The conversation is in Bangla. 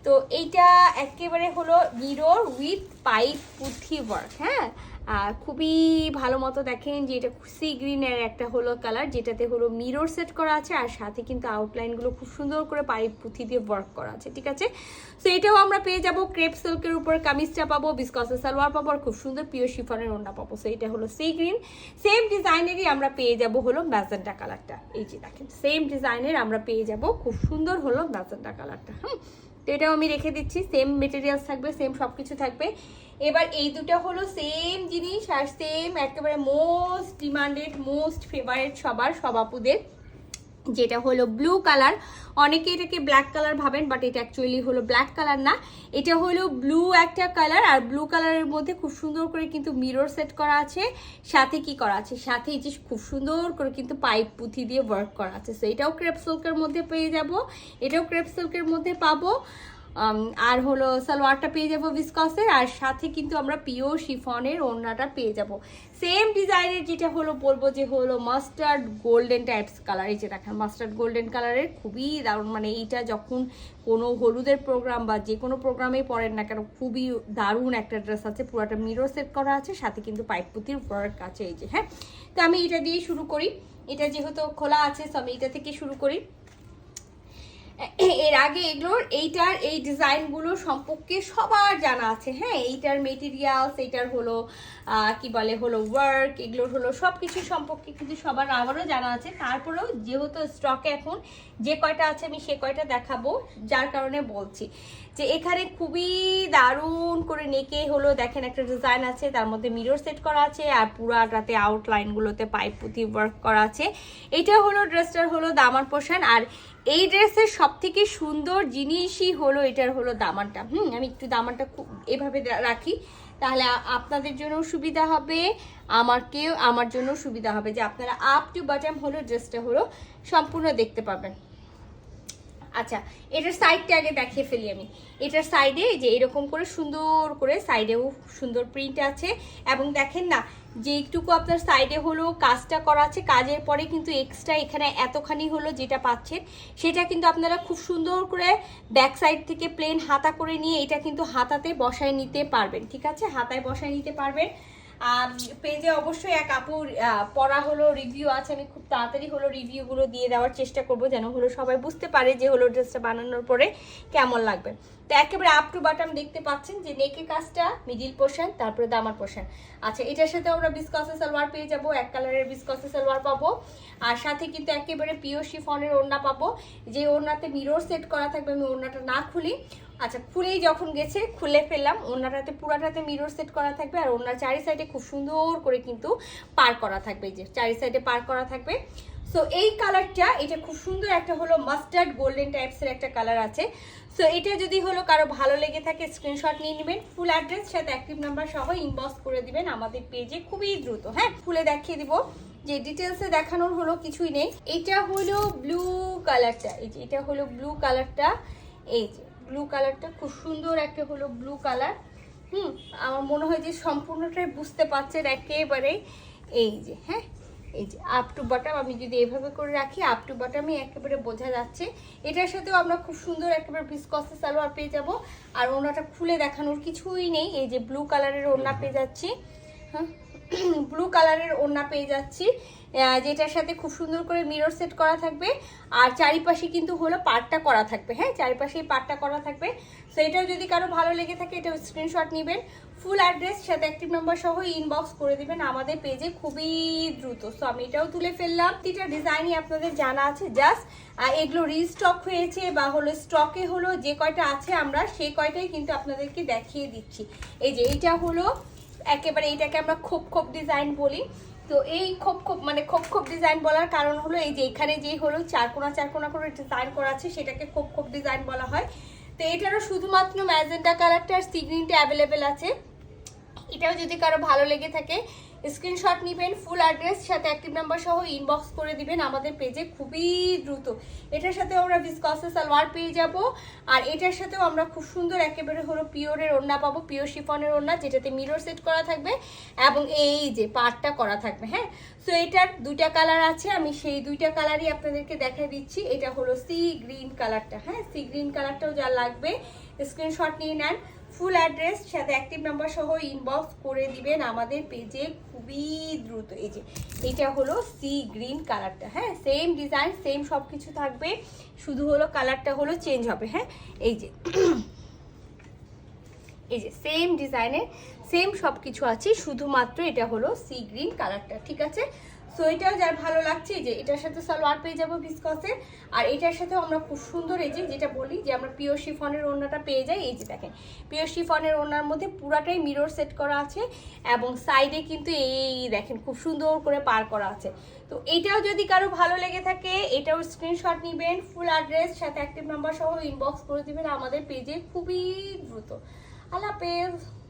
তো এইটা একেবারে হলো মিরর উইথ পাইপ পুঁথি ওয়ার্ক, হ্যাঁ। আর খুবই ভালো মতো দেখেন যে এটা সি গ্রিনের একটা হলো কালার, যেটাতে হলো মিরর সেট করা আছে, আর সাথে কিন্তু আউটলাইনগুলো খুব সুন্দর করে পাইপ পুঁথি দিয়ে ওয়ার্ক করা আছে, ঠিক আছে। সো এটাও আমরা পেয়ে যাব ক্রেপ সিল্কের উপর কামিজটা পাবো, বিসকসের সালোয়ার পাবো, আর খুব সুন্দর পিওর শিফনের ওড়না পাবো। সো এটা হলো সি গ্রিন, সেম ডিজাইনেরই আমরা পেয়ে যাব হলো ম্যাজেন্টা কালারটা। এই যে দেখেন সেম ডিজাইনের আমরা পেয়ে যাব খুব সুন্দর হলো ম্যাজেন্টা কালারটা। তো এটাও আমি রেখে দিচ্ছি, সেম মেটেরিয়ালস থাকবে, সেম সব কিছু থাকবে। এবার এই দুটো হলো সেম জিনিস, আর সেম একেবারে মোস্ট ডিমান্ডেড মোস্ট ফেভারিট সব আপুদের, যেটা হলো ব্লু কালার। অনেকে এটাকে ব্ল্যাক কালার ভাবেন, বাট এটা অ্যাকচুয়ালি হলো ব্ল্যাক কালার না, এটা হলো ব্লু একটা কালার। আর ব্লু কালারের মধ্যে খুব সুন্দর করে কিন্তু মিরর সেট করা আছে, সাথে কি করা আছে, সাথে এই যে খুব সুন্দর করে কিন্তু পাইপ পুঁথি দিয়ে ওয়ার্ক করা আছে। সো এটাও ক্রেপ সিল্কের মধ্যে পেয়ে যাব, এটাও ক্রেপ সিল্কের মধ্যে পাবো। আর হলো সালোয়ারটা পেয়ে যাবো ভিসকসের, আর সাথে কিন্তু আমরা পিওর শিফনের ওড়নাটা পেয়ে যাব সেম ডিজাইনের, যেটা হলো বলবো যে হলো মাস্টার্ড গোল্ডেন টাইপস কালার। এই যে দেখেন মাস্টার্ড গোল্ডেন কালারের খুবই দারুণ, মানে এইটা যখন কোনো হলুদের প্রোগ্রাম বা যে কোনো প্রোগ্রামেই পড়েন না কেন, খুবই দারুণ একটা ড্রেস আছে, পুরোটা মিরর সেট করা আছে, সাথে কিন্তু পাইপ পুঁথির ওয়ার্ক আছে। এই যে হ্যাঁ, তো আমি এটা দিয়ে শুরু করি, এটা যেহেতু খোলা আছে, সো আমি এটা থেকে শুরু করি। এর আগে এগুলোর এইটার এই ডিজাইনগুলো সম্পর্কে সবার জানা আছে, হ্যাঁ। এইটার মেটেরিয়ালস, এইটার হলো কি বলে হলো ওয়ার্ক, এগুলোর হলো সব কিছু সম্পর্কে কিন্তু সবার আবারও জানা আছে। তারপরেও যেহেতু স্টকে এখন যে কয়টা আছে আমি সে কয়টা দেখাবো, যার কারণে বলছি যে এখানে খুবই দারুণ করে নেকে হলো দেখেন একটা ডিজাইন আছে, তার মধ্যে মিরর সেট করা আছে, আর পুরাটাতে আউটলাইনগুলোতে পাইপ পুঁথি ওয়ার্ক করা আছে। এটা হলো ড্রেসটার হলো দামান পোর্শন। আর এই ড্রেসের সব থেকে সুন্দর জিনিসই হলো এটার হলো দামানটা। আমি একটু দামানটা খুব এভাবে রাখি, তাহলে আপনাদের জন্য সুবিধা হবে, আমার জন্য সুবিধা হবে, যে আপনারা আপ টু বটম হলো ড্রেসটা হলো সম্পূর্ণ দেখতে পাবেন। আচ্ছা, এটার সাইডটা আগে দেখিয়ে ফেলি আমি। এটার সাইডে যে এরকম করে সুন্দর করে সাইডেও সুন্দর প্রিন্ট আছে, এবং দেখেন না যে একটুকু আপনার সাইডে হলো কাজটা করা আছে, কাজের পরে কিন্তু এক্সট্রা এখানে এতখানি হলো যেটা পাচ্ছেন, সেটা কিন্তু আপনারা খুব সুন্দর করে ব্যাক সাইড থেকে প্লেন হাতা করে নিয়ে এটা কিন্তু হাতাতে বসায় নিতে পারবেন, ঠিক আছে, হাতায় বসায় নিতে পারবেন। পেজে অবশ্যই এক আপুর পড়া হলো রিভিউ আছে, আমি খুব তাড়াতাড়ি হলো রিভিউগুলো দিয়ে দেওয়ার চেষ্টা করব, যেন হলো সবাই বুঝতে পারে যে হলো ড্রেসটা বানানোর পরে কেমন লাগবে। তো একেবারে আপ টু বাটাম দেখতে পাচ্ছেন যে নেকের কাজটা, মিডিল পোর্শন, তারপরে দামার পোর্শন। আচ্ছা, এটার সাথে আমরা বিসকসের সালোয়ার পেয়ে যাব, এক কালারের বিসকসের সালোয়ার পাবো, আর সাথে কিন্তু একেবারে পিওর শিফনের ওড়না পাবো, যে ওড়নাতে মিরর সেট করা থাকবে। আমি ওড়নাটা না খুলি, আচ্ছা খুলেই যখন গেছে খুলে ফেললাম। ওড়নাটাতে পুরাটাতে মিরর সেট করা থাকবে, আর ওড়নার চারি সাইডে খুব সুন্দর করে কিন্তু পার করা থাকবে, যে চারি সাইডে পার করা থাকবে। সো এই কালারটা, এটা খুব সুন্দর একটা হলো মাস্টার্ড গোল্ডেন টাইপসের একটা কালার আছে। সো এটা যদি হলো কারো ভালো লেগে থাকে স্ক্রিনশট নিয়ে নেবেন, ফুল অ্যাড্রেস সাথে অ্যাক্টিভ নাম্বার সহ ইনবক্স করে দিবেন আমাদের পেজে খুবই দ্রুত, হ্যাঁ। খুলে দেখিয়ে দিব, যে ডিটেলসে দেখানোর হলো কিছুই নেই। এটা হলো ব্লু কালারটা, এই যে এটা হলো ব্লু কালারটা, এই যে ব্লু কালারটা খুব সুন্দর একটা হলো ব্লু কালার। আমার মনে হয় যে সম্পূর্ণটাই বুঝতে পারছেন একেবারে। এই যে হ্যাঁ, এই যে আপ টু বটম আমি যদি এভাবে করে রাখি, আপ টু বটমই একেবারে বোঝা যাচ্ছে। এটার সাথেও আমরা খুব সুন্দর একেবারে বিসকসের সালোয়ার পেয়ে যাব, আর ওড়নাটা খুলে দেখানোর কিছুই নেই। এই যে ব্লু কালারের ওড়না পেয়ে যাচ্ছি, হ্যাঁ ব্লু কালারের ওড়না পেয়ে যাচ্ছি, যেটার সাথে খুব সুন্দর করে মিরর সেট করা থাকবে, আর চারিপাশে কিন্তু হলো পার্টটা করা থাকবে, হ্যাঁ চারিপাশেই পার্টটা করা থাকবে। সো এটাও যদি কারো ভালো লেগে থাকে এটা স্ক্রিনশট নেবেন, ফুল অ্যাড্রেস সাথে অ্যাক্টিভ নাম্বার সহ ইনবক্স করে দিবেন আমাদের পেজে খুবই দ্রুত। সো আমি এটাও তুলে ফেললাম। তিনটা ডিজাইনই আপনাদের জানা আছে, জাস্ট এগুলো রিস্টক হয়েছে বা হলো স্টকে হলো যে কয়টা আছে আমরা সেই কয়টাই কিন্তু আপনাদেরকে দেখিয়ে দিচ্ছি। এই যে এইটা হলো একেবারে, এটাকে আমরা খোপ খোপ ডিজাইন বলি। তো এই খোপ খোপ মানে খোপ খোপ ডিজাইন বলার কারণ হলো এই যে এখানে যে হলো চারকোনা করে ডিজাইন করা আছে সেটাকে খোপ খোপ ডিজাইন বলা হয়। তো এটারও শুধুমাত্র ম্যাজেন্টা কালারটা আর সি গ্রিনটা অ্যাভেলেবেল আছে। এটাও যদি কারো ভালো লেগে থাকে স্ক্রিনশট নেবেন, ফুল অ্যাড্রেস সাথে অ্যাক্টিভ নাম্বার সহ ইনবক্স করে দিবেন আমাদের পেজে খুবই দ্রুত। এটার সাথেও আমরা বিসকসের সালোয়ার পেয়ে যাব, আর এটার সাথেও আমরা খুব সুন্দর একেবারে হলো পিওরের ওড়না পাবো, পিওর শিফনের ওড়না, যেটাতে মিরর সেট করা থাকবে এবং এই যে পার্টটা করা থাকবে, হ্যাঁ। সো এটার দুইটা কালার আছে, আমি সেই দুইটা কালারই আপনাদেরকে দেখাই দিচ্ছি। এটা হলো সি গ্রিন কালারটা, হ্যাঁ সি গ্রিন কালারটাও যা লাগবে স্ক্রিনশট নিয়ে নেন। ফুল অ্যাড্রেস সাথে অ্যাক্টিভ নাম্বার সহ ইনবক্স করে দিবেন আমাদের পেজে খুবই দ্রুত। এই যে এটা হলো সি গ্রিন কালারটা, হ্যাঁ সেম ডিজাইন সেম সব কিছু থাকবে, শুধু হলো কালারটা হলো চেঞ্জ হবে। হ্যাঁ এই যে এই যে সেম ডিজাইনের সেম সব কিছু আছে, শুধুমাত্র এটা হলো সি গ্রিন কালারটা, ঠিক আছে। সো এটাও যার ভালো লাগছে, যে এটার সাথে সালোয়ার পেয়ে যাবো ভিসকসের, আর এটার সাথেও আমরা খুব সুন্দর এই যে যেটা বলি যে আমরা পিওর শিফনের ওড়নাটা পেয়ে যাই। এই যে দেখেন পিওর শিফনের ওড়নার মধ্যে পুরাটাই মিরর সেট করা আছে এবং সাইডে কিন্তু এই দেখেন খুব সুন্দর করে পার করা আছে। তো এটাও যদি কারো ভালো লেগে থাকে এটাও স্ক্রিনশট নেবেন, ফুল অ্যাড্রেস সাথে অ্যাক্টিভ নাম্বার সহ ইনবক্স করে দিবেন আমাদের পেজে খুবই দ্রুত। আল্লাহ হাফেজ।